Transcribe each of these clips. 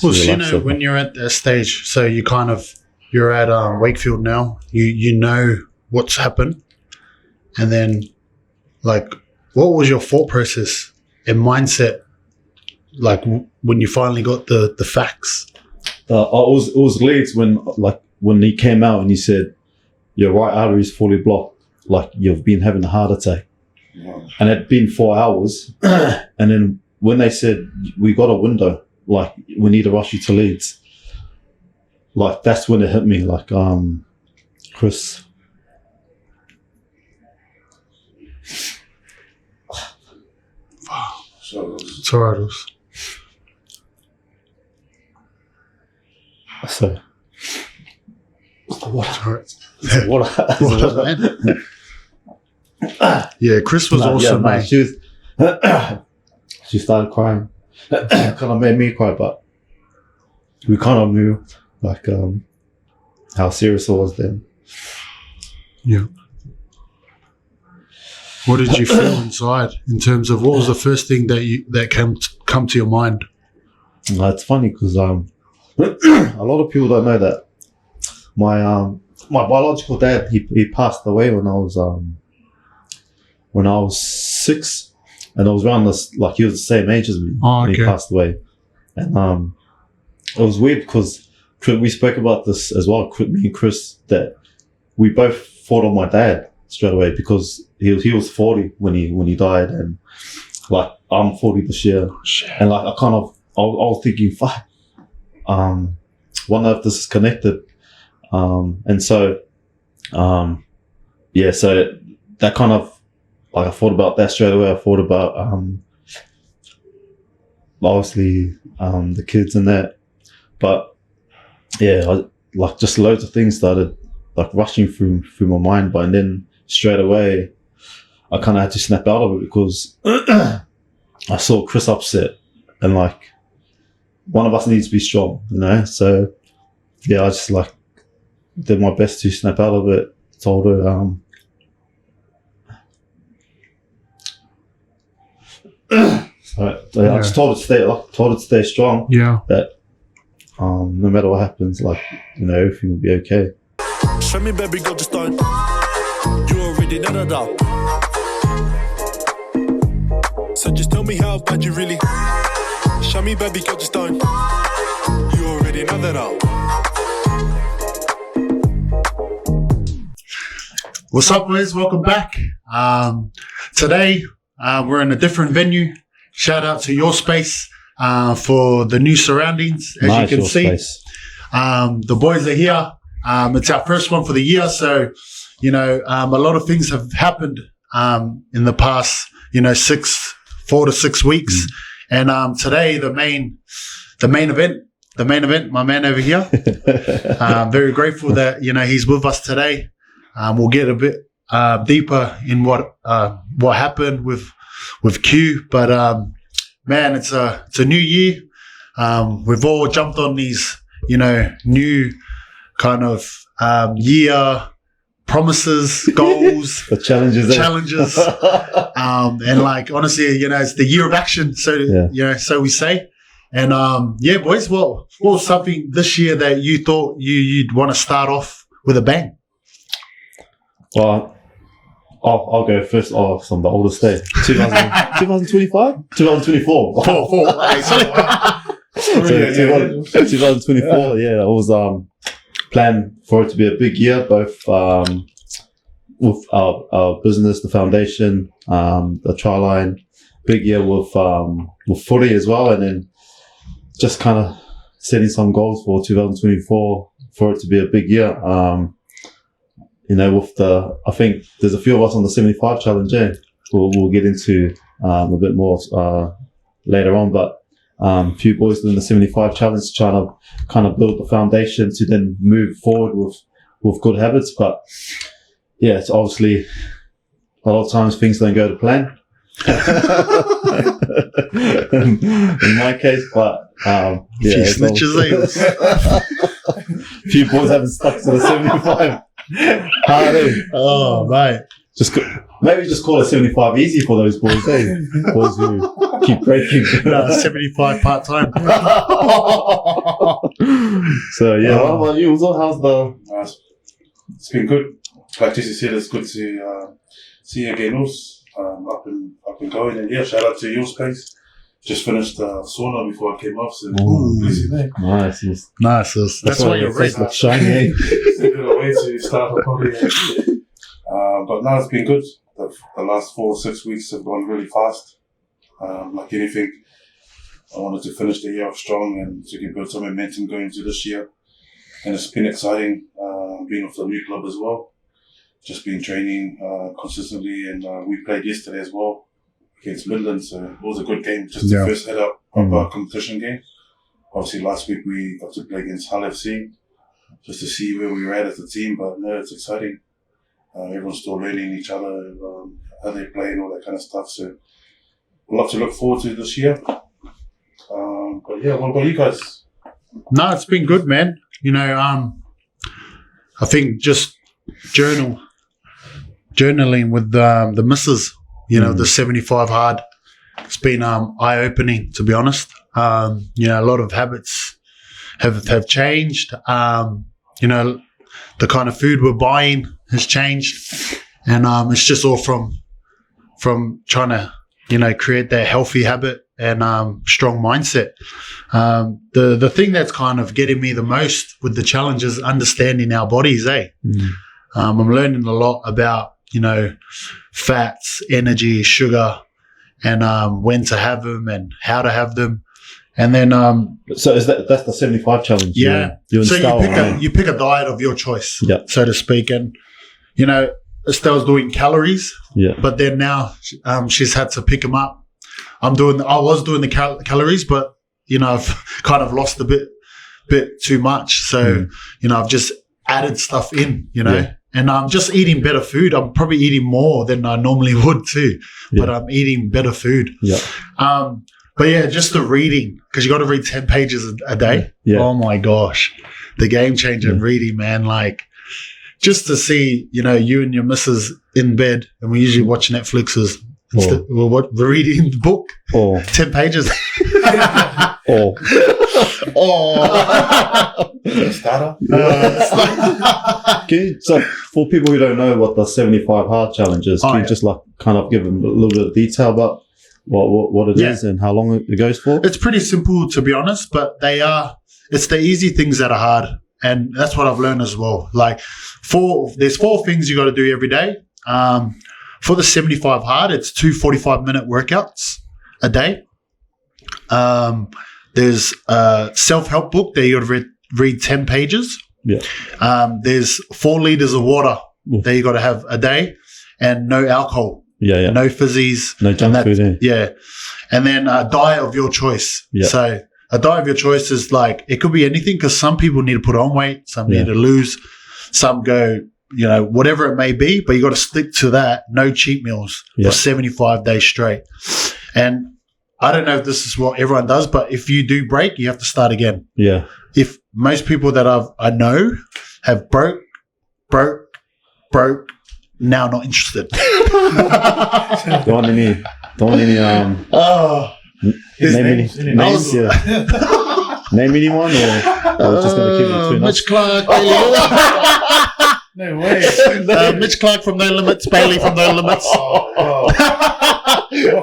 Well, so when you're at that stage, so you're at Wakefield now. You know what's happened, and then like, what was your thought process and mindset like when you finally got the facts? It was late when he came out and he said, your right artery is fully blocked, like you've been having a heart attack. Wow. And it had been 4 hours. And then when they said, we got a window, like we need to rush you to Leeds, like that's when it hit me, like Chris. It's alright. So what? What? Yeah, Chris was awesome, mate. She started crying. Kind of made me cry, but we kind of knew like how serious it was then. Yeah. What did you feel inside in terms of what was the first thing that come to your mind? It's funny because a lot of people don't know that my biological dad he passed away when I was 6, and I was around this, like he was the same age as me when he passed away, and it was weird because we spoke about this as well, me and Chris, that we both fought on my dad straight away because he was 40 when he died, and like I'm 40 this year, and like I was thinking, fuck, wonder if this is connected, and so yeah, so that kind of, like I thought about that straight away. I thought about obviously the kids and that, but yeah, like just loads of things started like rushing through my mind, but and then straight away I kind of had to snap out of it because I saw Chris upset, and like one of us needs to be strong, you know. So yeah, I just like did my best to snap out of it. Told her I just told her to stay strong. Yeah. That no matter what happens, like, you know, everything will be okay. Show me, baby girl, just don't. You already know that. So just tell me how bad you really. Show me, baby girl, just don't. You already know that. What's up, boys? Welcome back. Today we're in a different venue. Shout out to Your Space for the new surroundings, as nice, you can see. Space. The boys are here. It's our first one for the year, so you know a lot of things have happened in the past, 4 to 6 weeks, and today the main event. My man over here. I'm very grateful that he's with us today. We'll get a bit deeper in what happened with Q, but man, it's a new year. We've all jumped on these new kind of year promises, goals, the challenges, and like honestly, it's the year of action. So so we say. And yeah, boys, what was something this year that you thought you'd want to start off with a bang? Well, I'll go first. From the oldest day, 2025, 2024. 2024. Yeah, it was planned for it to be a big year, both with our business, the foundation, the try line. Big year with footy as well, and then just kind of setting some goals for 2024 for it to be a big year. I think there's a few of us on the 75 challenge. We'll get into a bit more later on, but a few boys doing the 75 challenge, trying to kind of build the foundation to then move forward with good habits. But yeah, it's obviously a lot of times things don't go to plan. In my case, but few snitches, few boys haven't stuck to the 75. Oh, right. Maybe just call it 75 easy for those boys, eh? Boys who keep breaking. 75 part-time. So, yeah, what about you? How's It's been good. Like Jesse said, it's good to see you again, Us. Up and going. And yeah, shout out to your space. Just finished sauna before I came off. So, bless you there. nice. Nice. That's why your face looks shiny, eh? Sent it away to start the party. But now it's been good. The last 4 or 6 weeks have gone really fast. Like anything, I wanted to finish the year off strong and to build some momentum going into this year. And it's been exciting being with the new club as well. Just been training consistently, and we played yesterday as well against Midland, so it was a good game. Just the first head up of our competition game. Obviously, last week we got to play against Hull FC just to see where we were at as a team, but no, it's exciting. Everyone's still learning each other, how they play and all that kind of stuff. So a lot to look forward to this year. But yeah, what about you guys? No, it's been good, man. You know, I think just journaling with the missus, you know, the 75 hard. It's been eye-opening, to be honest. You know, a lot of habits have changed. You know, the kind of food we're buying has changed, and it's just all from trying to, you know, create that healthy habit and strong mindset. The thing that's kind of getting me the most with the challenge is understanding our bodies, eh? I'm learning a lot about, you know, fats, energy, sugar, and when to have them and how to have them. And then So that's the 75 challenge? Yeah. You pick a diet of your choice, so to speak. And, you know, Estelle's doing calories, but then now she's had to pick them up. I was doing the calories, but, you know, I've kind of lost a bit too much. So, you know, I've just added stuff in, you know, and I'm just eating better food. I'm probably eating more than I normally would too, but I'm eating better food. But yeah, just the reading, because you got to read 10 pages a day. Oh my gosh. The game changer in reading, man. Like, just to see, you know, you and your missus in bed, and we usually watch Netflix's. We're reading the book. 10 pages. Starter. So for people who don't know what the 75 hard challenge is, can you just like kind of give them a little bit of detail about what it is and how long it goes for? It's pretty simple, to be honest, but it's the easy things that are hard. And that's what I've learned as well. Like there's 4 things you got to do every day. For the 75 hard, it's 2 45-minute workouts a day. There's a self-help book that you got to read 10 pages. There's 4 liters of water that you got to have a day, and no alcohol. No fizzies. No junk food. And then a diet of your choice. So a diet of your choice is like, it could be anything, because some people need to put on weight, some need to lose, some go, you know, whatever it may be, but you got to stick to that. No cheat meals for 75 days straight. And I don't know if this is what everyone does, but if you do break, you have to start again. If most people that I know have broke, now not interested. Don't want any names? Name anyone, or just going to keep it between us? Mitch Clark. No way. Mitch Clark from No Limits, Bailey from No Limits.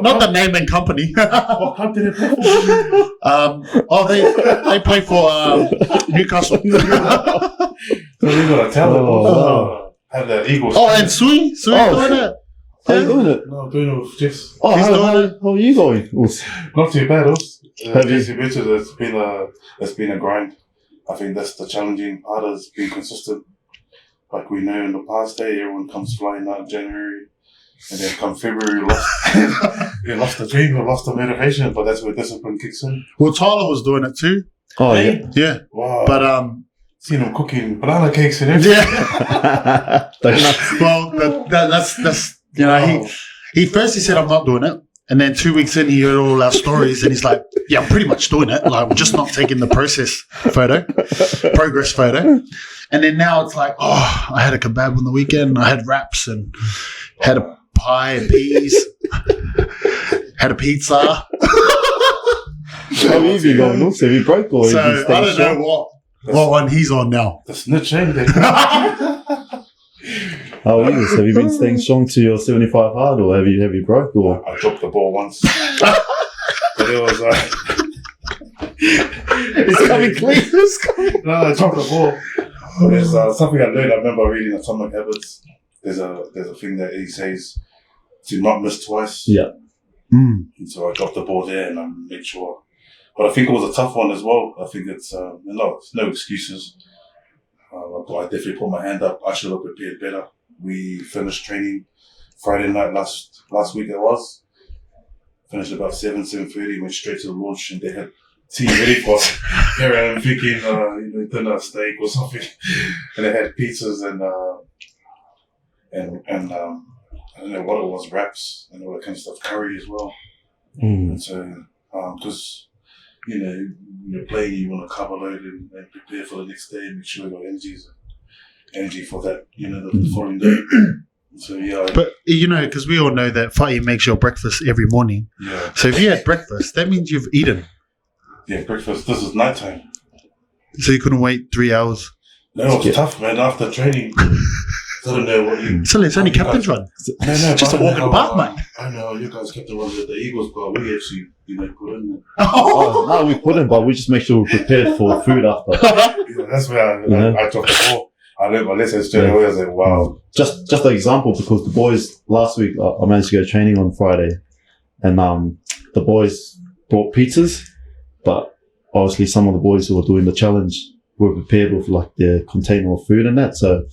Not the name and company. What club did they play for? They play for Newcastle. So we got to tell them. Have the Eagles. And Sui doing it. How are you doing it? No, doing it with Jess. How are you going? Not too bad, Us. Have you? Jesse mentioned it's been a grind. I think that's the challenging part, is being consistent. Like we know in the past, everyone comes flying out in January, and then come February, you lost the dream, you lost the motivation, but that's where discipline kicks in. Well, Tyler was doing it too. Yeah. Wow. But seen him cooking banana cakes and everything. Well, that's you know, he first said I'm not doing it, and then 2 weeks in he heard all our stories, and he's like, yeah, I'm pretty much doing it. Like, I'm just not taking the process photo, progress photo. And then now it's like, oh, I had a kebab on the weekend. I had wraps and had a pie and peas. Had a pizza. How have you gone? Also, have you broke or So have you I stayed don't strong? know what one he's on now. The snitch ain't there. How are you? Have you been staying strong to your 75 hard, or have you broke? Or I dropped the ball once. But it was it's coming clean. no, I dropped the ball. There's something I learned. I remember reading Atomic Habits. There's a thing that he says to not miss twice. Yeah. Mm. And so I dropped the ball there and I made sure. But I think it was a tough one as well. I think it's no excuses. But I definitely put my hand up. I should have prepared better. We finished training Friday night last week. It was finished about 7:30. Went straight to the launch and they had tea ready for us. Here I am thinking, dinner, steak or something, and they had pizzas and I don't know what it was, wraps and all that kind of stuff, curry as well. And so because you're playing, you want to cover load and prepare for the next day and make sure you got energy for that, the following day. So yeah. But because we all know that fighting makes your breakfast every morning. Yeah. So if you had breakfast, that means you've eaten. Yeah, breakfast. This is nighttime. So you couldn't wait 3 hours. No, it was tough, man. After training, I don't know what you. So it's only captain's run. No, Just a walk in the park, mate. I know you guys kept the run with the Eagles, but we actually, put in. Oh, no, we couldn't, but we just make sure we're prepared for food after. Yeah, that's where I dropped the ball. I learned my lesson straight away. I was like, wow. Just an example, because the boys last week, I managed to go training on Friday, and the boys brought pizzas, but obviously some of the boys who were doing the challenge were prepared with like their container of food and that. So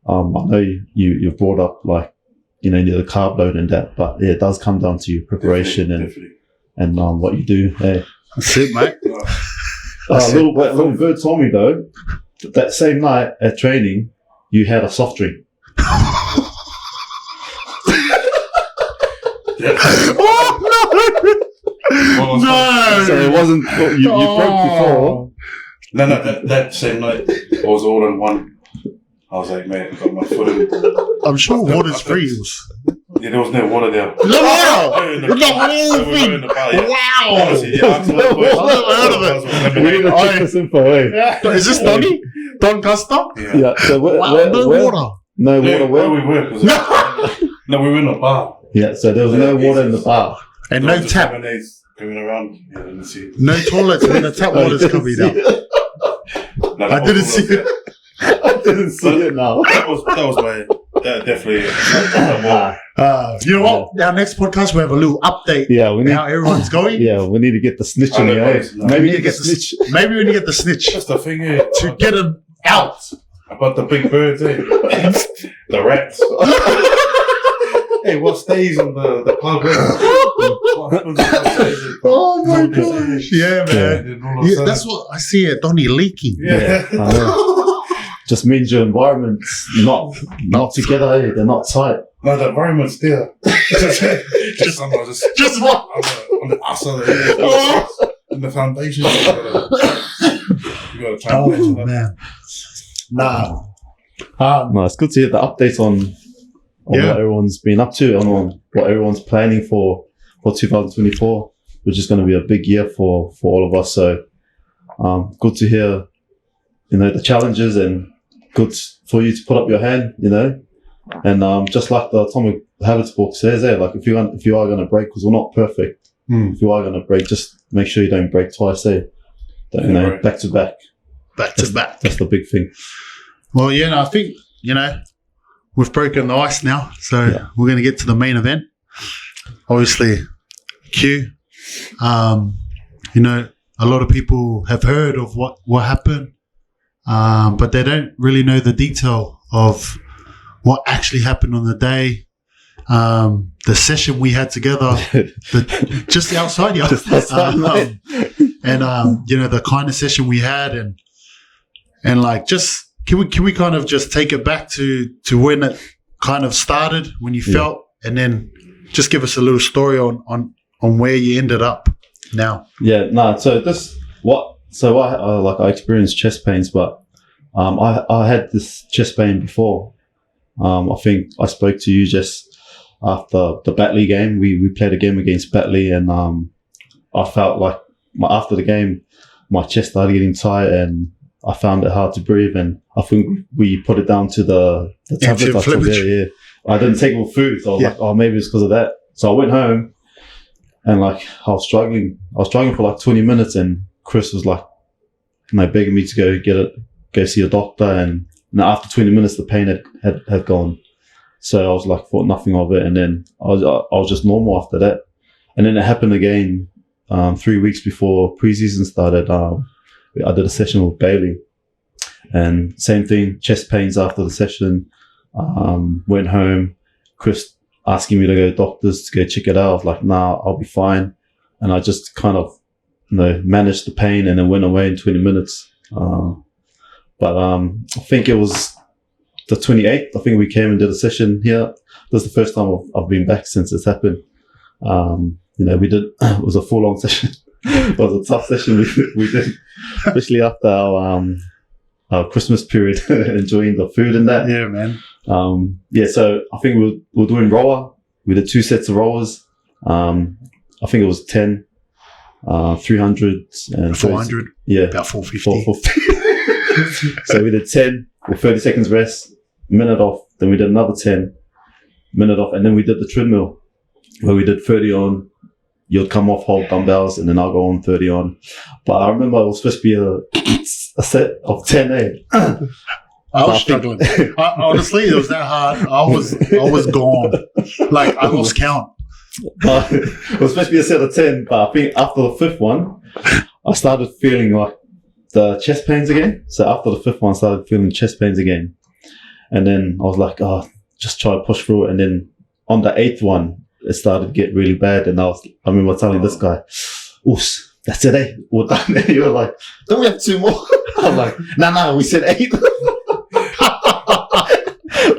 I know you've brought up like you need the carb load and that, but yeah, it does come down to your preparation and what you do. Hey. That's it, mate. A little bird told me though that same night at training you had a soft drink. No. So it wasn't you broke before. No, that same night it was all in one. I was like, man, I got my foot in. I'm sure water's free. Yeah, there was no water there. No water! In the bar, yeah. Wow! Honestly, yeah, I I've heard of We need to check this info, eh? Is this Donny? Don Costa? Yeah. So Wow, no water. No water. Where we were? No, we were in a bar. Yeah. So there was no water in the bar. And no tap. Lemonades going around. Yeah, I didn't see it. No toilets when the tap water's coming out. No, I didn't see it. I didn't see it now. That was my definitely. You know what? Our next podcast we have a little update. Yeah, we need how everyone's going. Yeah, we need to get the snitch in here. Eh? No. Maybe We we need to get get the snitch. Maybe we need to get the snitch That's the thing here. to get him out. About the big birds, eh? The rats. Hey, what stays on the club? What happens if what stays? Oh my gosh! Yeah, man. And then all of a Yeah, sudden- that's what I see at Donny leaking. Yeah. I know. Just means your environment's not together. Eh? They're not tight. No, the environment's there. just somehow Just what? on the outside of the and the foundation. You gotta try and match Oh it up. man. Nah. No, it's good to hear the updates on Yeah. what everyone's been up to, on what everyone's planning for 2024, which is going to be a big year for all of us. So, good to hear, the challenges, and good for you to put up your hand, and just like the Atomic Habits book says there, like if you are going to break, because we're not perfect, if you are going to break, just make sure you don't break twice, Right. back to back. Back to back. That's the big thing. Well, yeah, no, I think, we've broken the ice now. So we're going to get to the main event. Obviously, Q. A lot of people have heard of what happened, but they don't really know the detail of what actually happened on the day. The session we had together, just outside here. Just outside, mate. And the kind of session we had, and like, just can we kind of just take it back to when it kind of started, when you felt, and then just give us a little story on where you ended up now. Yeah, no. So this what So I experienced chest pains, but I had this chest pain before. I think I spoke to you just after the Batley game. We played a game against Batley, and I felt like after the game, my chest started getting tight, and I found it hard to breathe. And I think we put it down to the tablets I took. Yeah. I didn't take more food, so I was like, oh, maybe it's because of that. So I went home, and like I was struggling for like 20 minutes, and Chris was like, begging me to go see a doctor, and after 20 minutes the pain had gone. So I was like, thought nothing of it, and then I was just normal after that. And then it happened again 3 weeks before preseason started. I did a session with Bailey, and same thing, chest pains after the session. Went home, Chris asking me to go to doctors to go check it out. I was like, nah, I'll be fine. And I just kind of managed the pain, and then went away in 20 minutes. But I think it was the 28th. I think we came and did a session here. This is the first time I've been back since it's happened. We did, it was a full-on session. It was a tough session we did, especially after our Christmas period, enjoying the food and that. Yeah, man. So I think we're doing rower. We did 2 sets of rowers. I think it was 10, 300 and 400. Yeah. About 450. 450. So we did 10 with 30 seconds rest, minute off. Then we did another 10, minute off. And then we did the treadmill where we did 30 on. You'd come off, hold dumbbells, and then I'll go on 30 on. But I remember it was supposed to be a set of 10, I was struggling. Honestly, it was that hard. I was gone. Like, I lost count. It was supposed to be a set of 10, but I think after the 5th one, I started feeling like the chest pains again. So after the 5th one, I started feeling chest pains again. And then I was like, just try to push through it. And then on the 8th one, it started to get really bad. And I remember telling this guy, "Oos, that's it, we're done." And you were like, "Don't we have 2 more?" I'm like, nah, we said 8.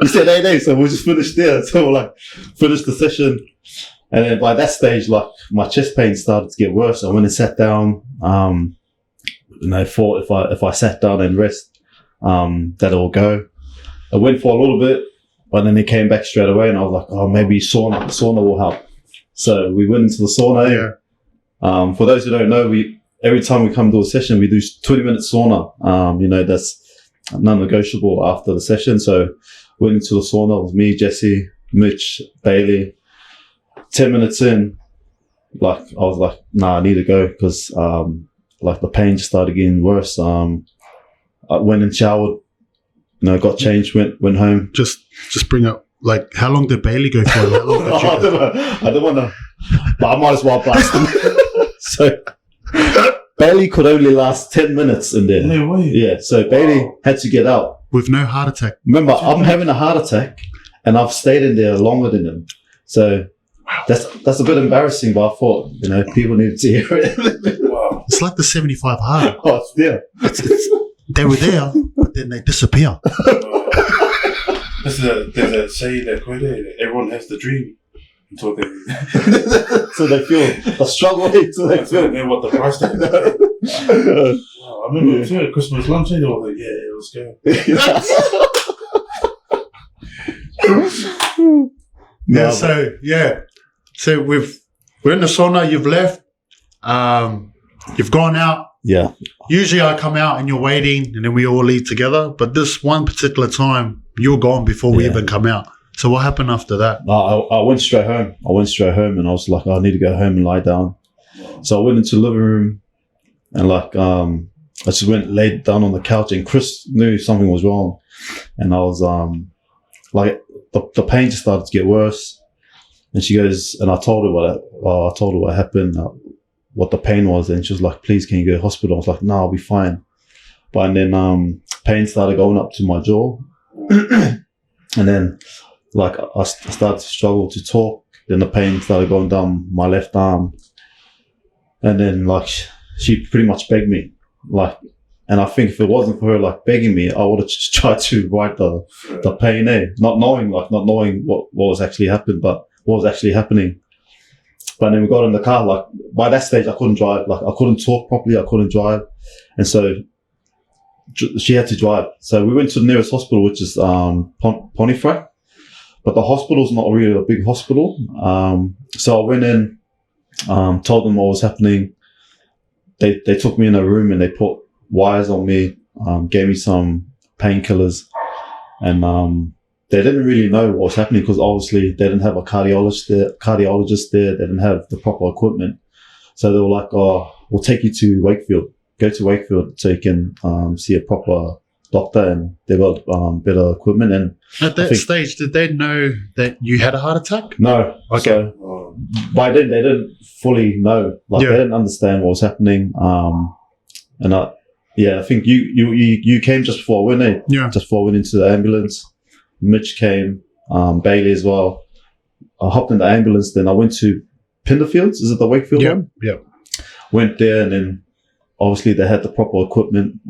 We said 8, so we'll just finish there. So we're like, finished the session. And then by that stage, like, my chest pain started to get worse. I went and sat down. Thought if I sat down and rest, that will go. I went for a little bit, but then it came back straight away, and I was like, oh, maybe sauna will help. So we went into the sauna. Yeah. For those who don't know, every time we come to a session, we do 20-minute sauna. That's non-negotiable after the session. So went into the sauna. It was me, Jesse, Mitch, Bailey. 10 minutes in, like, I was like, nah, I need to go, because like the pain just started getting worse. I went and showered, got changed, went home. Just bring up, like, how long did Bailey go for? How long did you go? I don't want to, but I might as well blast him. So Bailey could only last 10 minutes in there. No way. Yeah, so Bailey had to get out. With no heart attack. Remember, I'm having a heart attack, and I've stayed in there longer than him. So that's a bit embarrassing, but I thought, people needed to hear it. Wow. It's like the 75 hard. Oh, it's there. They were there, but then they disappear. There's a saying that everyone has the dream until they so they feel the struggle until they feel what the price tag is. Wow, I remember too at Christmas lunch, they were like, let's go. So we're in the sauna, you've left, you've gone out. Yeah. Usually I come out and you're waiting, and then we all leave together. But this one particular time, you were gone before we even come out. So what happened after that? I went straight home. And I was like, I need to go home and lie down. So I went into the living room, and I just went laid down on the couch, and Chris knew something was wrong. And I was the pain just started to get worse. And she goes, and I told her what happened, what the pain was, and she was like, "Please, can you go to the hospital?" I was like, "No, I'll be fine." But then pain started going up to my jaw, and then I started to struggle to talk. Then the pain started going down my left arm, and then she pretty much begged me, and I think if it wasn't for her begging me, I would have just tried to write the pain, not knowing what was actually happening, but what was actually happening. But then we got in the car, like, by that stage, I couldn't drive. Like, I couldn't talk properly. I couldn't drive. And so she had to drive. So we went to the nearest hospital, which is Pontefract. But the hospital's not really a big hospital. So I went in, told them what was happening. They took me in a room and they put wires on me, gave me some painkillers. And they didn't really know what was happening because obviously they didn't have a cardiologist there. They didn't have the proper equipment. So they were like, oh, we'll take you to Wakefield. Go to Wakefield so you can see a proper doctor, and they got better equipment. And at that stage, did they know that you had a heart attack? No. Okay. So by then, they didn't fully know. Like, they didn't understand what was happening. And I think you came just before I went in. Yeah. Just before I went into the ambulance. Mitch came, Bailey as well. I hopped in the ambulance, then I went to Pinderfields. Is it the Wakefield one? Yeah. Went there, and then obviously they had the proper equipment,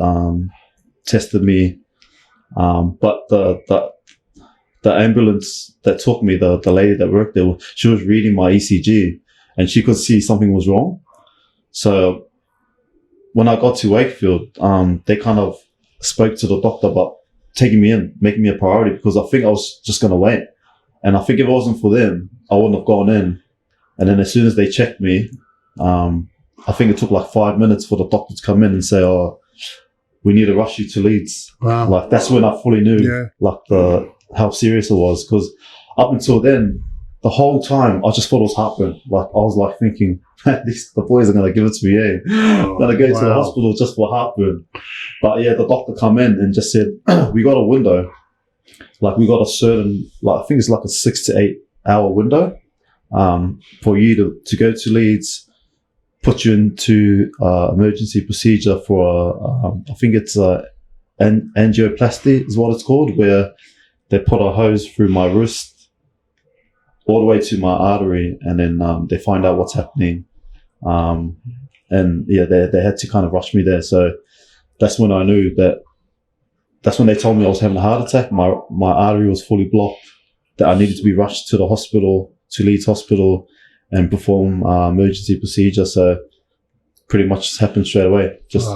tested me. But the ambulance that took me, the lady that worked there, she was reading my ECG and she could see something was wrong. So when I got to Wakefield, they kind of spoke to the doctor about taking me in, making me a priority, because I think I was just going to wait. And I think if it wasn't for them, I wouldn't have gone in. And then as soon as they checked me, I think it took like 5 minutes for the doctor to come in and say, oh, we need to rush you to Leeds. Wow. Like, that's when I fully knew how serious it was. Because up until then, the whole time, I just thought it was heartburn. Like, I was like thinking, the boys are going to give it to me, I'm going to go to the hospital just for heartburn. But yeah, the doctor come in and just said, we got a window. Like, we got a certain, like, I think it's like a 6 to 8 hour window for you to go to Leeds, put you into emergency procedure for, I think it's angioplasty is what it's called, where they put a hose through my wrist all the way to my artery, and then they find out what's happening. And yeah, they had to kind of rush me there. So that's when I knew that's when they told me I was having a heart attack. My artery was fully blocked, that I needed to be rushed to the hospital, to Leeds Hospital, and perform emergency procedure. So pretty much just happened straight away. Just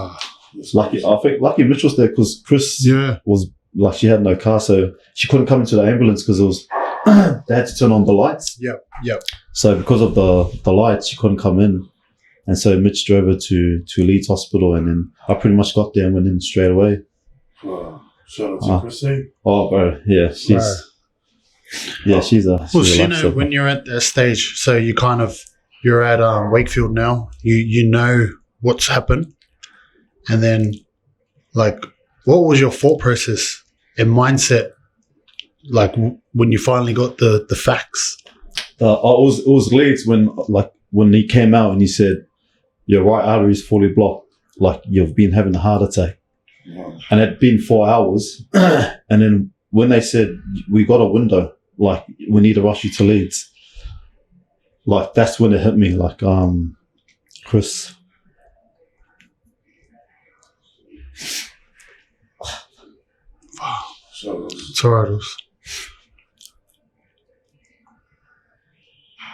lucky. I think lucky Mitch was there because Chris was like, she had no car, so she couldn't come into the ambulance because it was they had to turn on the lights. Yep. So because of the lights, she couldn't come in, and so Mitch drove her to Leeds Hospital, and then I pretty much got there and went in straight away. Shout out to Chrissy. Oh, bro, yeah, she's a. Well, you know, when you're at that stage, so you're at Wakefield now. You know what's happened, and then, like, what was your thought process and mindset, like when you finally got the facts? It was Leeds when he came out and he said, your right artery is fully blocked, like you've been having a heart attack. Yeah. And it had been 4 hours. And then when they said, we got a window, like we need to rush you to Leeds, like that's when it hit me, like, Chris. Wow. It's alright.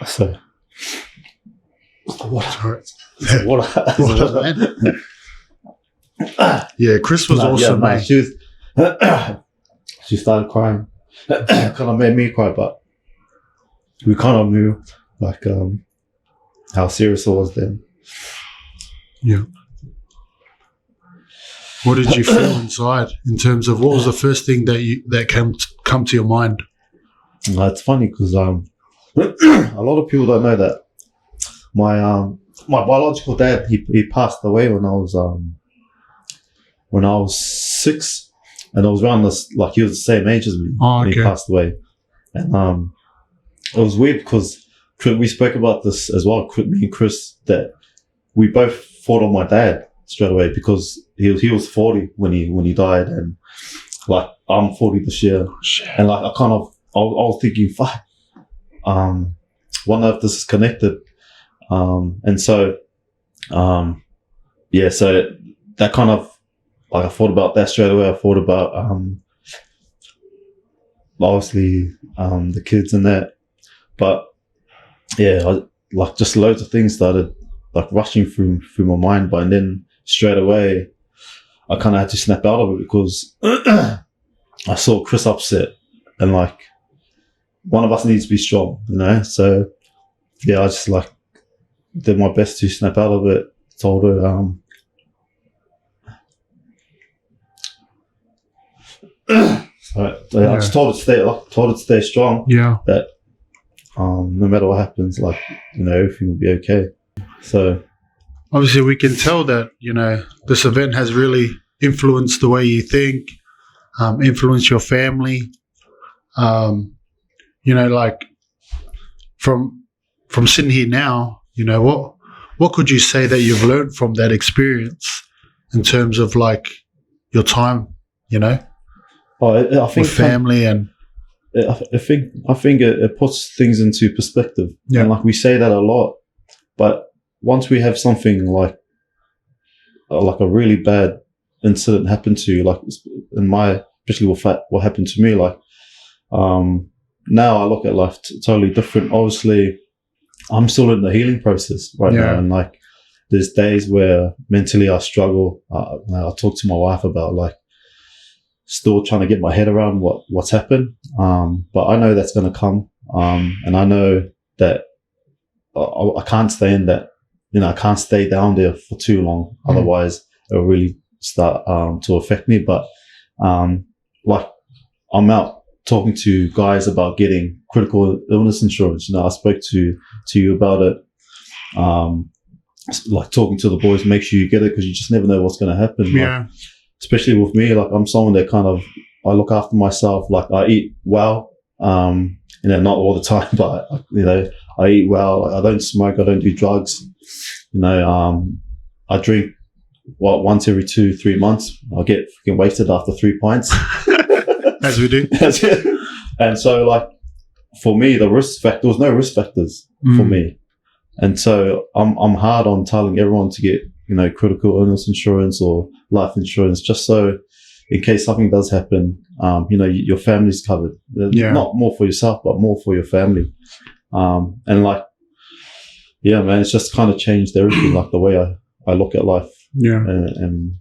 So, what? What? Yeah, Chris was awesome, mate. She started crying. Kind of made me cry, but we kind of knew, like, how serious it was then. Yeah. What did you feel inside in terms of what was the first thing that come to your mind? It's funny because a lot of people don't know that my biological dad he passed away when I was 6, and I was around this, like, he was the same age as me when he passed away. And it was weird because we spoke about this as well, me and Chris, that we both thought of my dad straight away because he was 40 when he died, and like I'm 40 this year, and like I was thinking, fuck, wonder if this is connected, and so yeah, so that kind of, like, I thought about that straight away. I thought about obviously the kids and that, but yeah, like just loads of things started like rushing through my mind, but and then straight away I kind of had to snap out of it because I saw Chris upset, and like one of us needs to be strong, you know. So yeah, I just like did my best to snap out of it. Told her, I just told her to stay strong. Yeah. That no matter what happens, like, you know, everything will be okay. So Obviously, we can tell that, you know, this event has really influenced the way you think, influenced your family. You know, like from sitting here now, you know, what could you say that you've learned from that experience in terms of like your time, you know, I think with family and I think it puts things into perspective. Yeah. And like we say that a lot, but once we have something like a really bad incident happen to you, like especially what happened to me, like now I look at life totally different. Obviously, I'm still in the healing process right now, and like there's days where mentally I struggle. I talk to my wife about like still trying to get my head around what's happened, but I know that's going to come, and I know that I can't stay in that. You know, I can't stay down there for too long, otherwise it'll really start to affect me. But like I'm out talking to guys about getting critical illness insurance. You know, I spoke to you about it. Like talking to the boys, make sure you get it because you just never know what's going to happen. yeah, Like, especially with me, like I'm someone that kind of I look after myself. Like I eat well, you know, not all the time, but you know, I eat well. I don't smoke. I don't do drugs. You know, I drink once every 2-3 months. I'll get freaking wasted after 3 pints. as we do. And so, like, for me, there was no risk factors for me. And so I'm hard on telling everyone to get, you know, critical illness insurance or life insurance, just so in case something does happen, you know, your family's covered. Not more for yourself, but more for your family. And like, yeah, man, it's just kind of changed everything, like the way I look at life. Yeah. And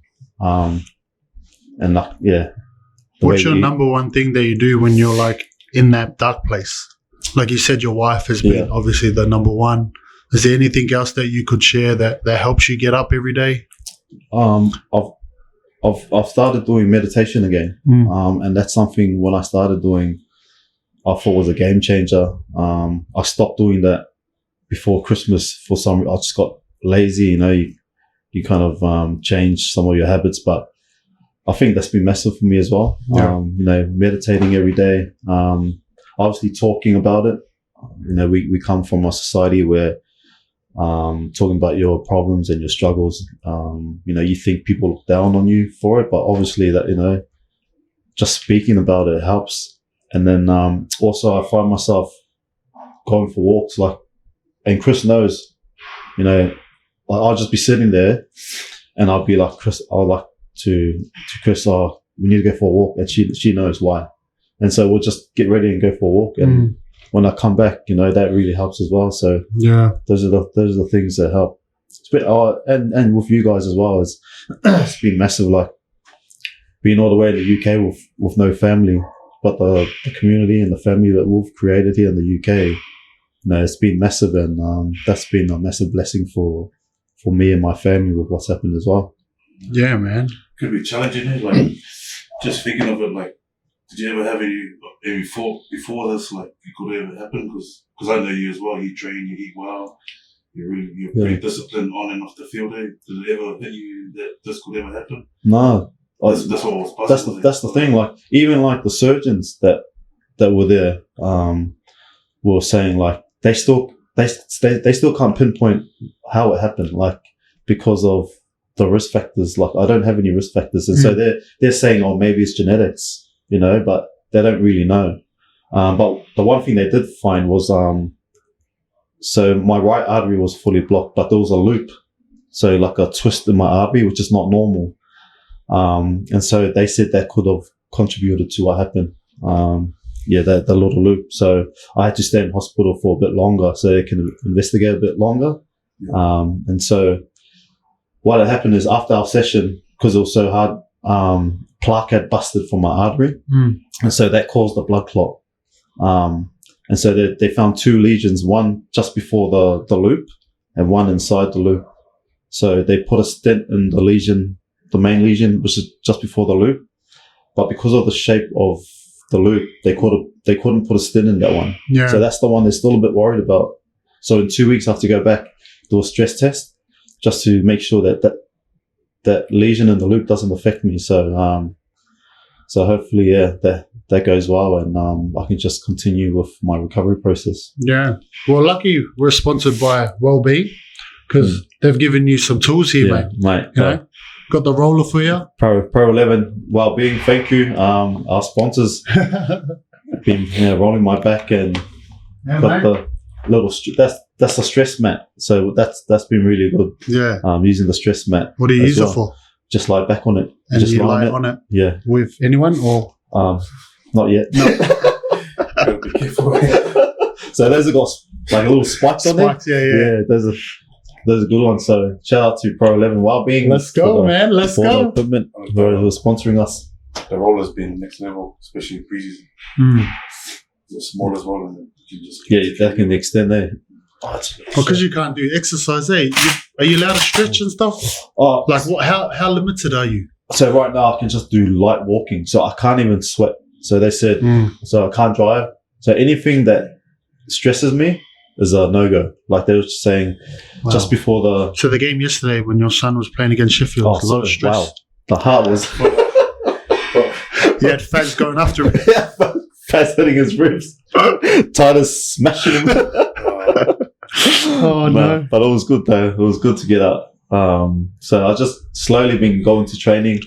like, yeah. What's your number one thing that you do when you're like in that dark place? Like you said, your wife has been obviously the number one. Is there anything else that you could share that helps you get up every day? I've started doing meditation again, and that's something when I started doing, I thought was a game changer. I stopped doing that before Christmas for some. I just got lazy, you know. You kind of change some of your habits, but I think that's been massive for me as well. Yeah. You know, meditating every day. Obviously, talking about it. You know, we come from a society where talking about your problems and your struggles, you know, you think people look down on you for it, but obviously that, you know, just speaking about it helps. And then also I find myself going for walks, like, and Chris knows, you know, I'll just be sitting there and I'll be like, Chris, I'll like to Chris, we need to go for a walk, and she knows why. And so we'll just get ready and go for a walk, and when I come back, you know, that really helps as well. So yeah, those are the things that help. And with you guys as well, it's been massive. Like being all the way in the UK with no family, but the community and the family that we've created here in the UK, you know, it's been massive, and that's been a massive blessing for me and my family with what's happened as well. Yeah, man. Could be challenging it, like just thinking of it, like. Did you ever have any thought before this, like it could ever happen? Because I know you as well. You train, you eat well, you're pretty disciplined on and off the field. Did it ever hit you that this could ever happen? No, that's what was possible. That's the thing. Like even like the surgeons that were there, were saying like they still can't pinpoint how it happened, like because of the risk factors. Like I don't have any risk factors, and so they're saying, oh, maybe it's genetics. You know, but they don't really know. But the one thing they did find was, so my right artery was fully blocked, but there was a loop. So like a twist in my artery, which is not normal. And so they said that could have contributed to what happened. the little loop. So I had to stay in hospital for a bit longer so they can investigate a bit longer. And so what had happened is after our session, because it was so hard, plaque had busted from my artery. And so that caused a blood clot. And so they found 2 lesions, one just before the loop and one inside the loop. So they put a stent in the lesion, the main lesion, which is just before the loop. But because of the shape of the loop, they couldn't put a stent in that one. Yeah. So that's the one they're still a bit worried about. So in 2 weeks, I have to go back, do a stress test, just to make sure that lesion in the loop doesn't affect me. So so hopefully, that goes well, and I can just continue with my recovery process. Yeah. Well, lucky we're sponsored by Wellbeing, because they've given you some tools here, mate. You know, got the roller for you. Pro 11 Wellbeing, thank you. Our sponsors have been rolling my back, and got the little that's a stress mat. So that's been really good. Yeah. Using the stress mat. What do you use it for? Just lie back on it. And just you lie on it. Yeah. With anyone or? Not yet. No. Gotta be careful. So those have got like little spikes on there. Yeah. Those are good ones. So shout out to Pro 11 Wellbeing. Let's go, man. Let's go. Equipment who are sponsoring us. The roller's been next level, especially in pre-season. The smallest roller, and you can just that can extend there. Because you can't do exercise, eh? Are you allowed to stretch and stuff? Like what? How limited are you? So right now I can just do light walking. So I can't even sweat. So they said, so I can't drive. So anything that stresses me is a no-go. Like they were just saying just before the... So the game yesterday when your son was playing against Sheffield, a lot of stress. Wow. The heart was... He had Faz going after him. Faz hitting his ribs. Titus smashing him. Oh, no. But it was good though. It was good to get out. So I just slowly been going to training.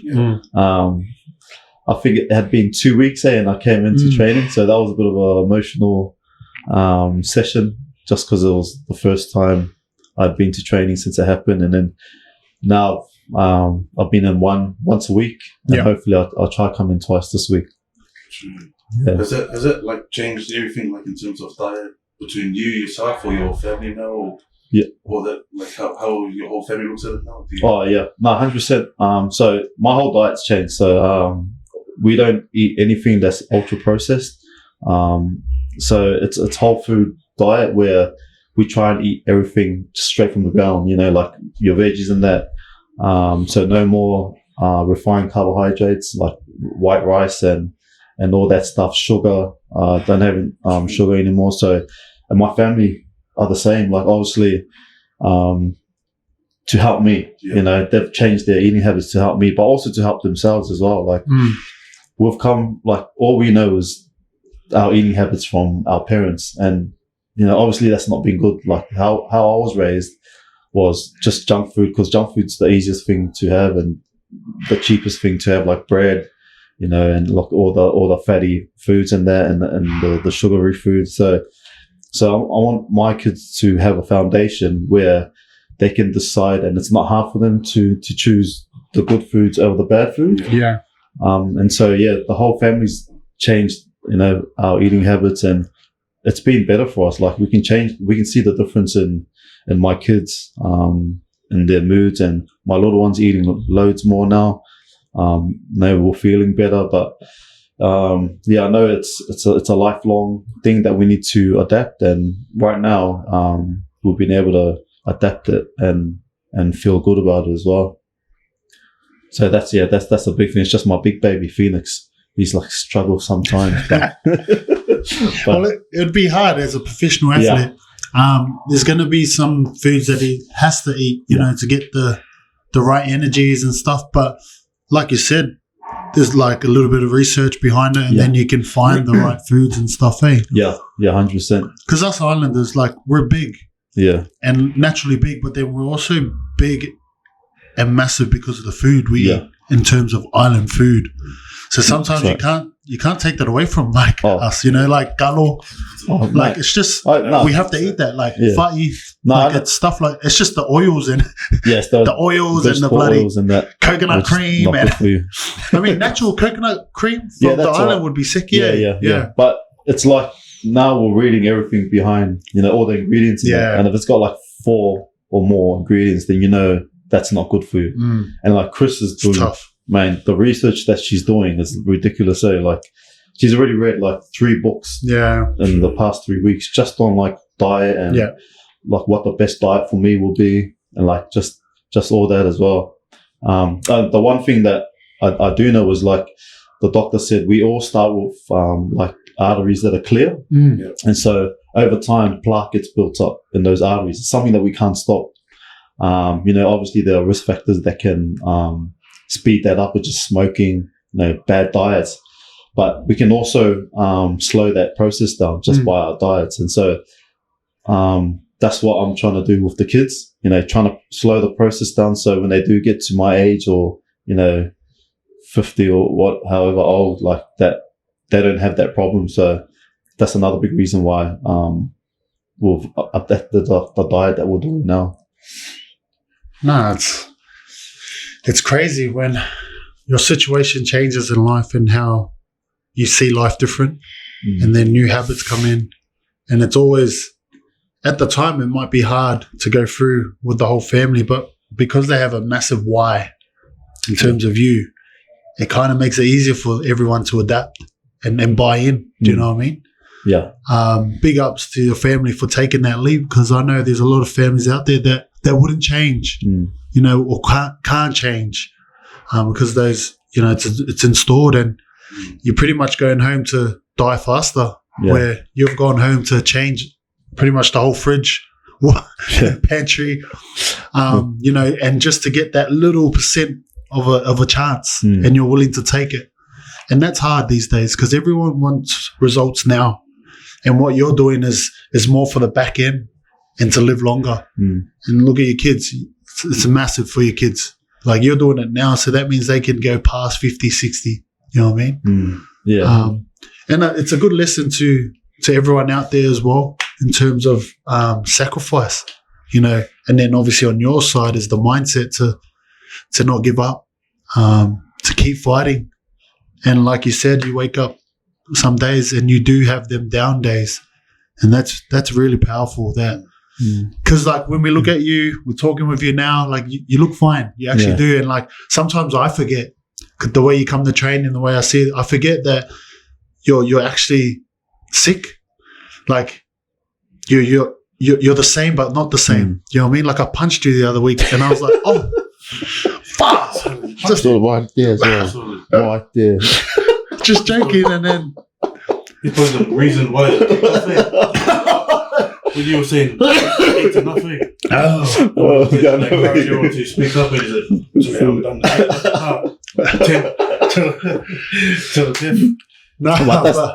I think it had been 2 weeks and I came into training. So that was a bit of an emotional session just because it was the first time I'd been to training since it happened. And then now I've been in once a week. And hopefully I'll try coming twice this week. Yeah. Has it like changed everything, like in terms of diet between you, yourself, or your family now? Or, or that, like how your whole family looks at it now? Oh yeah, no, 100%. So my whole diet's changed. So we don't eat anything that's ultra processed. So it's whole food diet where we try and eat everything straight from the ground. You know, like your veggies and that. So no more refined carbohydrates like white rice and all that stuff. Sugar. Don't have sugar anymore. So, and my family are the same. Like obviously, to help me, you know, they've changed their eating habits to help me, but also to help themselves as well. Like we've come, like all we know is our eating habits from our parents, and you know, obviously that's not been good. Like how I was raised was just junk food, because junk food's the easiest thing to have and the cheapest thing to have, like bread, you know, and like all the fatty foods in there and the sugary foods. So I want my kids to have a foundation where they can decide, and it's not hard for them to choose the good foods over the bad food. Yeah. And so the whole family's changed, you know, our eating habits, and it's been better for us. Like we can see the difference in my kids, in their moods, and my little one's eating loads more now. They were feeling better, but I know it's a lifelong thing that we need to adapt, and right now we've been able to adapt it and feel good about it as well. So that's a big thing. It's just my big baby Phoenix. He's like struggles sometimes. Well, it'd be hard as a professional athlete. There's going to be some foods that he has to eat, you know, to get the right energies and stuff. But like you said, there's like a little bit of research behind it, and then you can find the right foods and stuff, eh? Yeah, 100%. Because us islanders, like, we're big. Yeah. And naturally big, but then we're also big and massive because of the food we eat in terms of island food. So sometimes you can't take that away from us, you know, like galo. It's just we have to eat that, like fatty, it's stuff like, it's just the oils and the oils and the bloody and that coconut cream, and I mean natural coconut cream from the island would be sick. Yeah. But it's like now we're reading everything behind, all the ingredients. Yeah. And if it's got like 4 or more ingredients, then that's not good for you. And like Chris is doing, tough. man, the research that she's doing is ridiculous. Like she's already read like 3 books in the past 3 weeks just on like diet and like what the best diet for me will be, and like just all that as well. The one thing that I do know is like the doctor said we all start with like arteries that are clear, and so over time plaque gets built up in those arteries. It's something that we can't stop. Obviously there are risk factors that can speed that up, which is smoking, bad diets, but we can also slow that process down just by our diets. And so that's what I'm trying to do with the kids, trying to slow the process down, so when they do get to my age or 50 or however old, like that, they don't have that problem. So that's another big reason why we've adapted the diet that we're doing now. No, it's crazy when your situation changes in life and how you see life different, and then new habits come in, and it's always, at the time it might be hard to go through with the whole family, but because they have a massive why in terms of you, it kind of makes it easier for everyone to adapt and buy in. Do you know what I mean? Yeah. Big ups to your family for taking that leap, because I know there's a lot of families out there that wouldn't change, or can't change, because those, it's installed, and you're pretty much going home to die faster, where you've gone home to change pretty much the whole fridge, pantry, and just to get that little percent of a chance, and you're willing to take it. And that's hard these days, because everyone wants results now. And what you're doing is more for the back end and to live longer. And look at your kids. It's massive for your kids. Like, you're doing it now, so that means they can go past 50, 60. You know what I mean? Yeah. And it's a good lesson to everyone out there as well, in terms of sacrifice, and then obviously on your side is the mindset to not give up, to keep fighting. And like you said, you wake up some days and you do have them down days, and that's really powerful. That because like when we look at you, we're talking with you now, like you look fine, you actually do. And like sometimes I forget, the way you come to train and the way I see it, I forget that you're actually sick. Like you're the same but not the same. You know what I mean? Like I punched you the other week and I was like, oh fuck, just right there as well. Right there. Just joking. And then it was the reason why when you were saying 8 to nothing. You want to speak up and he said, I'm done that. 10 to 10. No,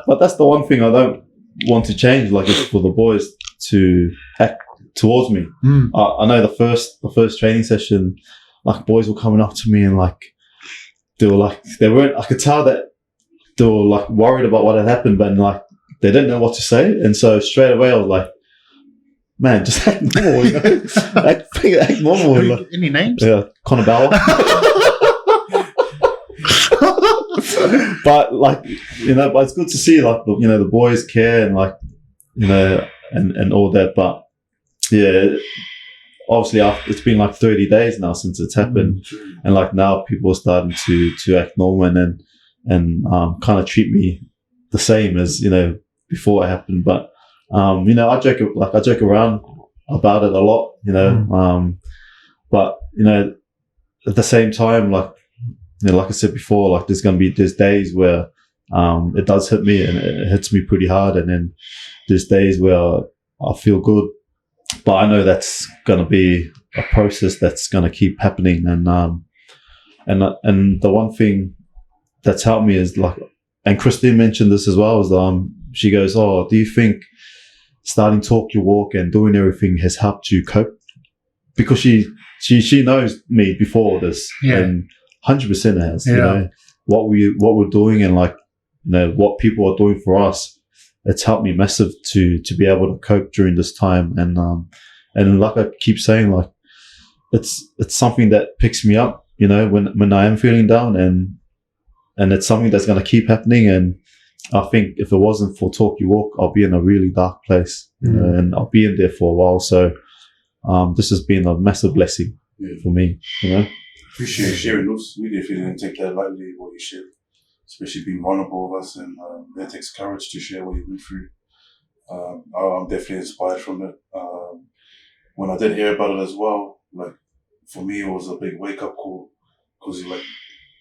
but that's the one thing I don't want to change. Like, it's for the boys to act towards me. I know the first training session, like, boys were coming up to me and like they weren't. I could tell that they were like worried about what had happened, but like they didn't know what to say. And so straight away I was like, man, just act normal. Act normal. Like, any names? Yeah, Connor Bauer. But like, but it's good to see like the boys care and like and all that. But yeah, obviously it's been like 30 days now since it's happened, and like now people are starting to act normal and kind of treat me the same as before it happened. But I joke around about it a lot, but at the same time, like like I said before, like there's days where it does hit me and it hits me pretty hard, and then there's days where I feel good, but I know that's going to be a process that's going to keep happening. And the one thing that's helped me is like, and Christine mentioned this as well, is she goes, oh, do you think starting Talk Your Walk and doing everything has helped you cope? Because she knows me before this, and 100% it has. What we're doing and like what people are doing for us, it's helped me massive to be able to cope during this time. And like I keep saying, like it's something that picks me up, when I am feeling down, and it's something that's going to keep happening. And I think if it wasn't for Talk You Walk, I'll be in a really dark place, you know, and I'll be in there for a while. So this has been a massive blessing for me, you know. Appreciate you sharing those. We definitely didn't take that lightly, what you shared, especially being vulnerable with us, and it takes courage to share what you've been through. I'm definitely inspired from it. When I did hear about it as well, like, for me, it was a big wake-up call, because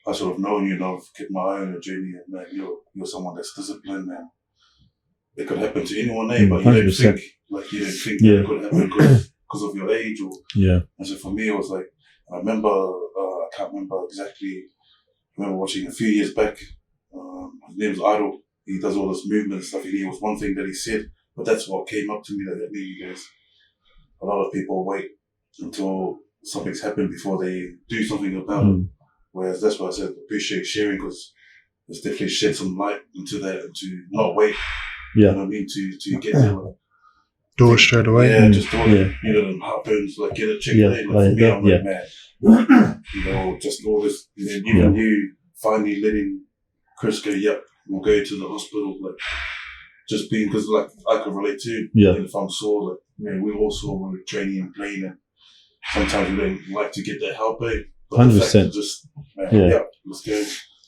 I should have known, you know, kept my eye on your journey, and man, you're someone that's disciplined, and it could happen to anyone, but you didn't 100%. think, that it could happen because of your age, or Yeah. and so for me, it was like, I remember, I can't remember exactly. I remember watching a few years back. His name's Idol. He does all this movement stuff. And he was one thing that he said, but that's what came up to me that made you guys. A lot of people wait until something's happened before they do something about it. Whereas that's why I said appreciate sharing, because it's definitely shed some light into that, and to not wait. Yeah. You know what I mean? To get there. Do it straight away. Yeah, just do it. You know, them heartburns, like get a check. Yeah, Like for me, I'm yeah. like, man, you know, just all this. And then even you finally letting Chris go, yep, we'll go to the hospital. Like, just being, because like I could relate too. Yeah. And if I'm sore, like, man, we all sore when we're training and playing, and sometimes we don't like to get that help, eh? But 100%. Just, man, Yeah. let's go.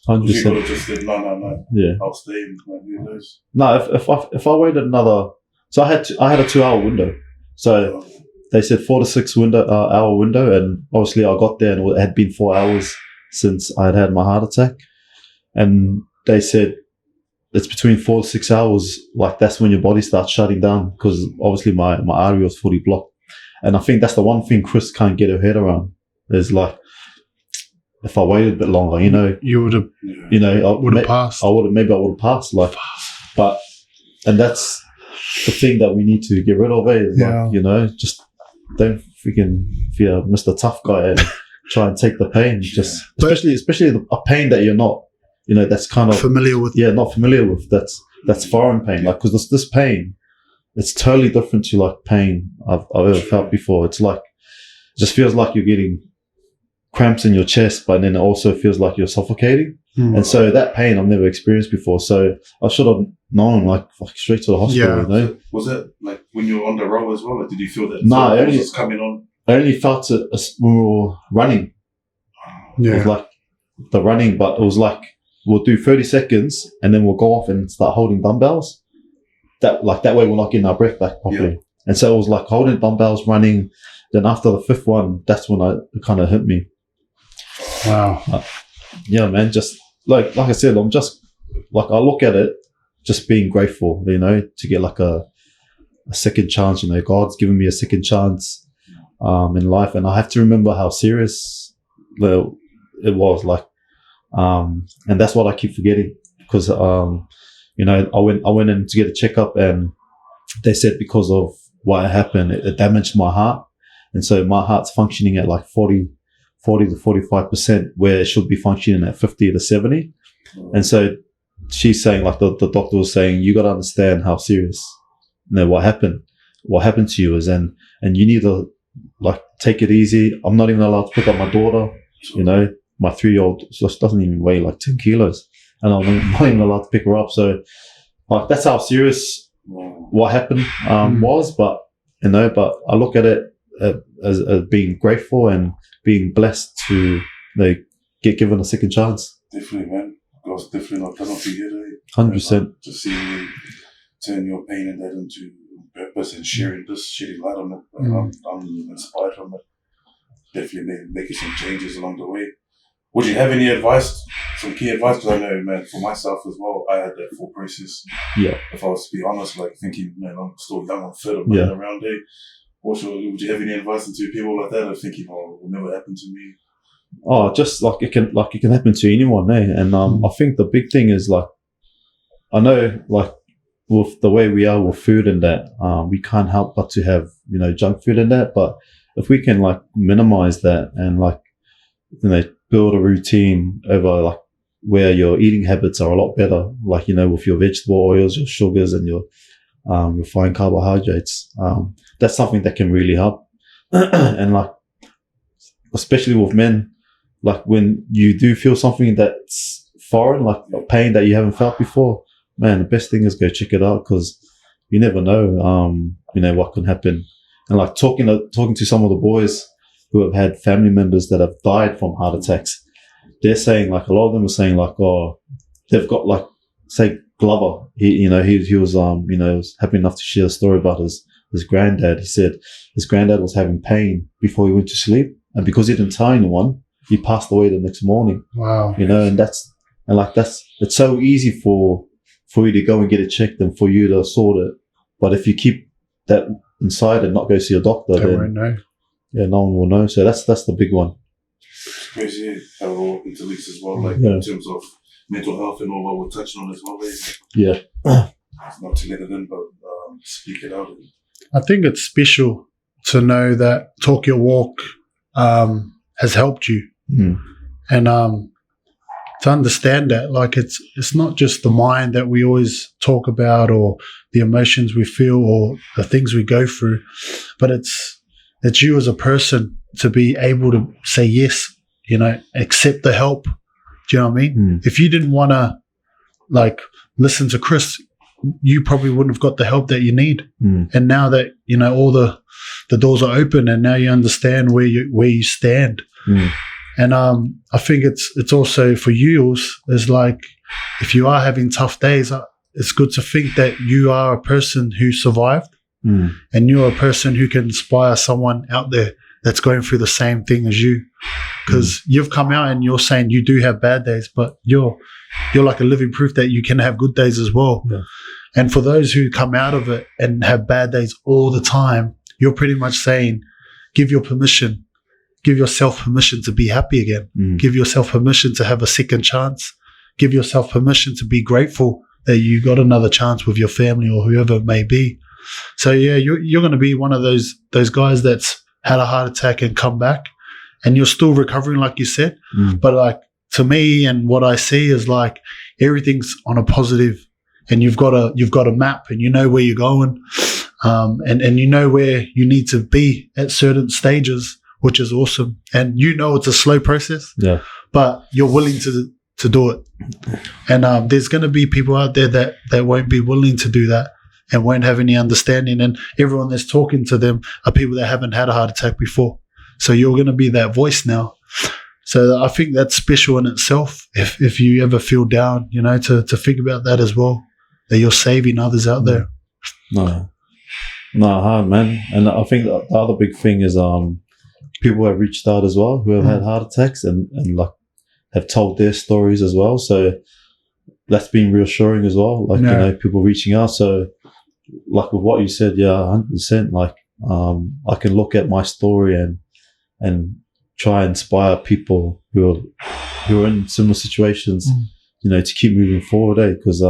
100%. You could have just said, no, Yeah. I'll stay, and who knows? No, if I waited another, so I had a 2-hour window. So they said 4 to 6 hour window, and obviously I got there and it had been 4 hours since I had my heart attack, and they said it's between 4 to 6 hours. Like, that's when your body starts shutting down, because obviously my artery was fully blocked. And I think that's the one thing Chris can't get her head around, is like, if I waited a bit longer, you know, You would have, you know, would have passed. I would have passed. Like, but, and that's the thing that we need to get rid of, is like, you know, just don't freaking be a Mr. Tough Guy and try and take the pain. Just especially a pain that you're not, you know, that's kind of familiar with. Yeah, not familiar with. That's foreign pain. Like, because this pain, it's totally different to like pain I've ever felt before. It's like, it just feels like you're getting cramps in your chest, but then it also feels like you're suffocating. And so that pain I've never experienced before. So I should have known, like straight to the hospital. You know? Was that like when you were on the row as well? Like, did you feel that? No, it was coming on. I only felt it when we were running. It was like the running, but it was like we'll do 30 seconds and then we'll go off and start holding dumbbells. That way we're not getting our breath back properly. Yeah. And so it was like holding dumbbells, running. Then after the 5th one, that's when it kind of hit me. Wow. Yeah, man. Just like I said, I'm just like, I look at it, just being grateful, you know, to get like a second chance. You know, God's given me a second chance in life, and I have to remember how serious it was. Like, and that's what I keep forgetting, because you know, I went in to get a checkup, and they said because of what happened, it damaged my heart, and so my heart's functioning at like 40 to 45%, where it should be functioning at 50 to 70. And so she's saying, like the doctor was saying, you got to understand how serious, you know, what happened to you is, and you need to like take it easy. I'm not even allowed to pick up my daughter, you know, my 3-year-old just doesn't even weigh like 10 kilos, and I'm not even allowed to pick her up. So like, that's how serious what happened was. But you know, but I look at it as being grateful and being blessed to, you know, get given a second chance. Definitely, man. God's definitely not done for you. 100%. To see you turn your pain and that into purpose and shedding light on it. I'm inspired from it. Definitely making some changes along the way. Would you have any advice, some key advice? Because I know, man, for myself as well, I had that full process. Yeah. If I was to be honest, like thinking, man, I'm still young, I'm fit, I'm running around there. Would you have any advice to people like that, or thinking, oh, it will never happen to me? Oh, just like it can happen to anyone, eh? And I think the big thing is, like, I know, like, with the way we are with food and that, we can't help but to have, you know, junk food and that. But if we can like minimize that and like, you know, build a routine over like where your eating habits are a lot better, like, you know, with your vegetable oils, your sugars, and your refined carbohydrates, that's something that can really help. And like, especially with men, like when you do feel something that's foreign, like a pain that you haven't felt before, man, the best thing is go check it out, because you never know, what can happen. And like talking to some of the boys who have had family members that have died from heart attacks, they're saying, like, a lot of them are saying, like, oh, they've got, like, say Glover, he was happy enough to share a story about his granddad. He said his granddad was having pain before he went to sleep, and because he didn't tell anyone, he passed away the next morning. Wow. And it's so easy for you to go and get it checked and for you to sort it. But if you keep that inside and not go see a doctor, They won't know. Yeah, no one will know. So that's the big one. It's crazy how it all interlinks as well, like in terms of mental health and all what we're touching on as well. Yeah. It's not to let it in, but speak it out. I think it's special to know that Talk Your Walk has helped you. And to understand that, like, it's not just the mind that we always talk about, or the emotions we feel, or the things we go through, but it's you as a person to be able to say yes, accept the help. Do you know what I mean? If you didn't want to, like, listen to Chris, you probably wouldn't have got the help that you need. And now that all the doors are open, and now you understand where you stand. And I think it's also for you, is like, if you are having tough days, it's good to think that you are a person who survived, and you're a person who can inspire someone out there that's going through the same thing as you. Because you've come out and you're saying you do have bad days, but you're like a living proof that you can have good days as well. Yeah. And for those who come out of it and have bad days all the time, you're pretty much saying, give yourself permission to be happy again. Give yourself permission to have a second chance. Give yourself permission to be grateful that you got another chance with your family or whoever it may be. So yeah, you're going to be one of those guys that's had a heart attack and come back, and you're still recovering, like you said. But like, to me, and what I see is like, everything's on a positive, and you've got a map, and you know where you're going, and you know where you need to be at certain stages, which is awesome. And it's a slow process, but you're willing to do it. And there's going to be people out there that won't be willing to do that and won't have any understanding. And everyone that's talking to them are people that haven't had a heart attack before. So you're going to be that voice now. So I think that's special in itself. If you ever feel down, to think about that as well, that you're saving others out there. No, hard, man. And I think the other big thing is people have reached out as well who have had heart attacks and like have told their stories as well. So that's been reassuring as well. Like, people reaching out. So like with what you said, 100%. Like, I can look at my story and try and inspire people who are in similar situations, to keep moving forward, because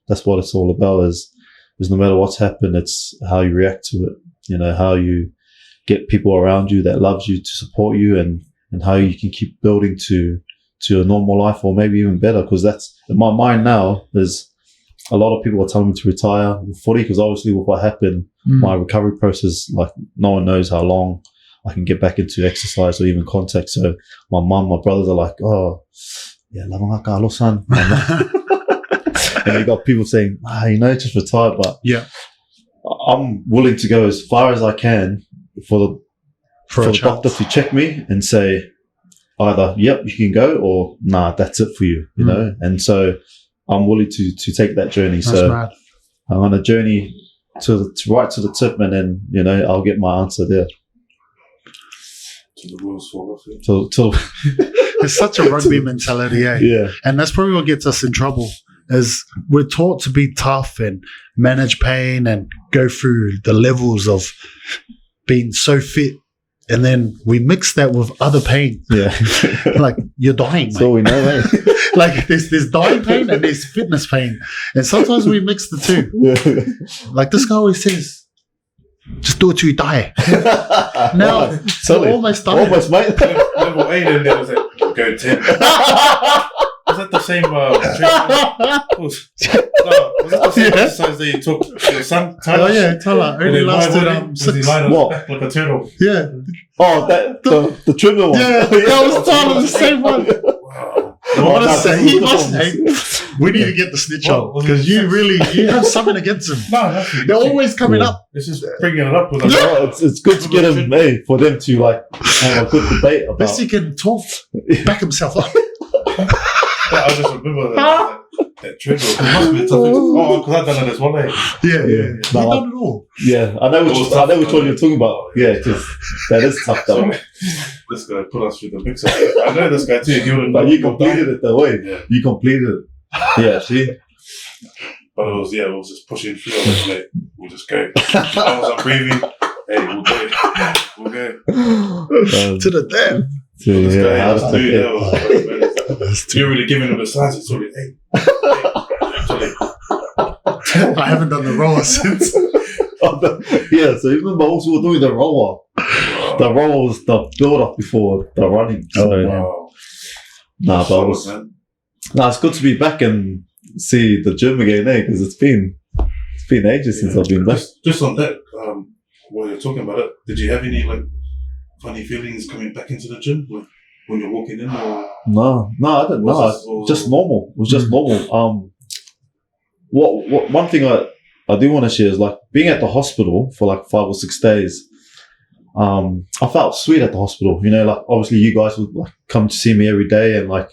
that's what it's all about. Is no matter what's happened, it's how you react to it. How you get people around you that loves you to support you, and how you can keep building to a normal life, or maybe even better. Because that's in my mind now. There's a lot of people are telling me to retire with footy, because obviously with what happened, my recovery process, like, no one knows how long I can get back into exercise or even contact. So my mum, my brothers are like, oh, yeah, lamang ka son. And you got people saying, just retire. But I'm willing to go as far as I can for the doctor to check me and say either, yep, you can go, or nah, that's it for you, you know? And so I'm willing to take that journey. That's so mad. I'm on a journey to right to the tip, and then, I'll get my answer there. To the wheels fall off. It's such a rugby mentality, eh? Yeah. And that's probably what gets us in trouble, is we're taught to be tough and manage pain and go through the levels of being so fit, and then we mix that with other pain. Yeah. Like, you're dying, That's all we know, eh? Like, there's dying pain and there's fitness pain. And sometimes we mix the two. Yeah. Like, this guy always says, just do it till you die. Now, Totally. Almost done. Almost, mate. Level 8, and then I was like, go 10. Was that the same was that the same exercise that you took your son, Tyler? Oh yeah, Tyler. Only lasted 6. What? Like a turtle. Yeah. Oh, the treadmill one. Yeah, that was Tyler, the same one. Wow. He must hate. We need to get the snitch Well, on because you have something against him. No, nothing. They're always coming up. It's just bringing it up with us. Oh, it's good to get him, hey, for them to like have a good debate about. Best he can talk, back himself up. I just remember that trigger. It must be something. Oh, because I've done it this one day. Yeah. You No, done it all. Yeah, I know which one you're talking about. Yeah, because that is tough though. This guy put us through the mixer. I know this guy too. He wouldn't. But you completed it that way. Yeah. You completed it. Yeah, see? But it was just pushing through. I was like, we'll just go. I was breathing. Hey, we'll go. To the death. So, This yeah, guy how was does doing that that. You're really giving him the signs. It's already, hey. I haven't done the roller since. Yeah, so even those who were doing the roller, the roller was the build up before the running. So, Wow. nah, but it's good to be back and see the gym again, because it's been ages since I've been back. Just on that, while you're talking about it, did you have any like funny feelings coming back into the gym, like when you're walking in? Or No, I didn't. No, just normal. It was just normal. What one thing I do want to share is like being at the hospital for like 5 or 6 days. I felt sweet at the hospital. You know, like obviously you guys would like come to see me every day, and like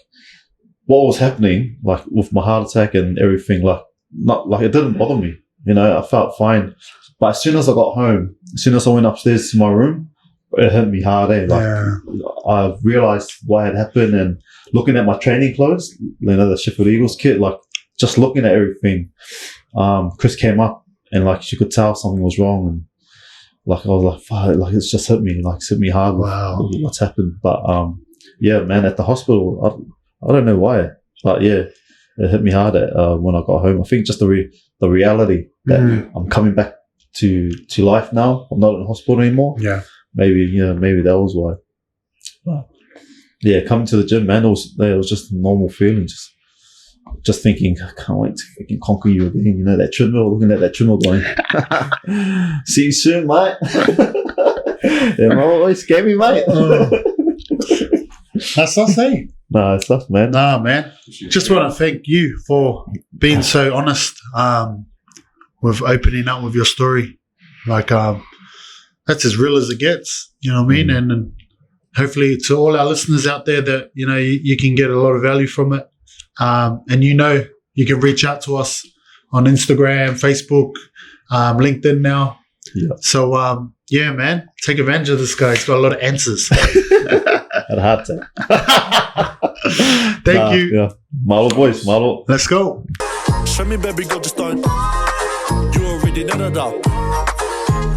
what was happening, like with my heart attack and everything, like not like it didn't bother me. You know, I felt fine. But as soon as I got home, as soon as I went upstairs to my room, it hit me hard. I realized what had happened, and looking at my training clothes, you know, the Sheffield Eagles kit, like just looking at everything. Chris came up and like she could tell something was wrong, and like I was like, fuck, like it's just hit me, like it's hit me hard. Wow. With what's happened? But yeah, man, at the hospital, I don't know why, but yeah, it hit me hard when I got home. I think just the reality that I'm coming back to life now. I'm not in hospital anymore. Yeah. Maybe that was why. But yeah, coming to the gym, man, it was just a normal feeling. Just thinking, I can't wait to freaking conquer you again. You know, that treadmill, looking at that treadmill going, see you soon, mate. Them always scare me, mate. That's not saying. No, it's tough, man. Nah, man. Just want to thank you for being so honest with opening up with your story. Like, that's as real as it gets. You know what I mean? And hopefully to all our listeners out there that, you know, you can get a lot of value from it. And you know, you can reach out to us on Instagram, Facebook, LinkedIn now. Yeah. So, yeah, man, take advantage of this guy. He's got a lot of answers. Had a heart attack. Thank you. Yeah. Model voice, model. Let's go. Show me, baby, go just don't. You already know that.